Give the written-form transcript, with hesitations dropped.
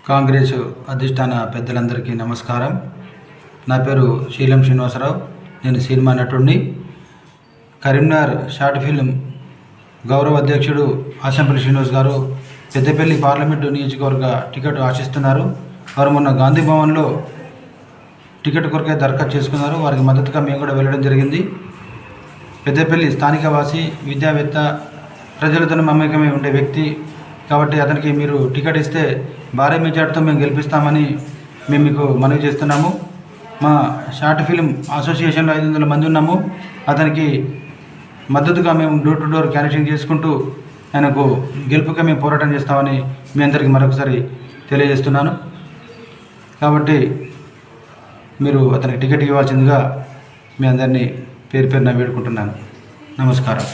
కాంగ్రెస్ అధిష్టాన పెద్దలందరికీ నమస్కారం. నా పేరు శీలం శ్రీనివాసరావు. నేను సినిమా నటుడిని. కరీంనగర్ షార్ట్ ఫిల్మ్ గౌరవ అధ్యక్షుడు ఆశంపల్లి శ్రీనివాస్ గారు పెద్దపల్లి పార్లమెంటు నియోజకవర్గ టికెట్ ఆశిస్తున్నారు. వారు మొన్న గాంధీ భవన్లో టికెట్ కొరకే దరఖాస్తు చేసుకున్నారు. వారికి మద్దతుగా మేము కూడా వెళ్ళడం జరిగింది. పెద్దపల్లి స్థానికవాసి, విద్యావేత్త, ప్రజలతో మమేకమై ఉండే వ్యక్తి కాబట్టి అతనికి మీరు టికెట్ ఇస్తే భారీ మెజార్టీతో మేము గెలిపిస్తామని మేము మీకు మనవి చేస్తున్నాము. మా షార్ట్ ఫిల్మ్ అసోసియేషన్లో 500 మంది ఉన్నాము. అతనికి మద్దతుగా మేము డోర్ టు డోర్ క్యాన్వాసింగ్ చేసుకుంటూ ఆయనకు గెలుపుగా మేము పోరాటం చేస్తామని మీ అందరికీ మరొకసారి తెలియజేస్తున్నాను. కాబట్టి మీరు అతనికి టికెట్ ఇవ్వాల్సిందిగా మీ అందరినీ పేరు పేరున వేడుకుంటున్నాను. నమస్కారం.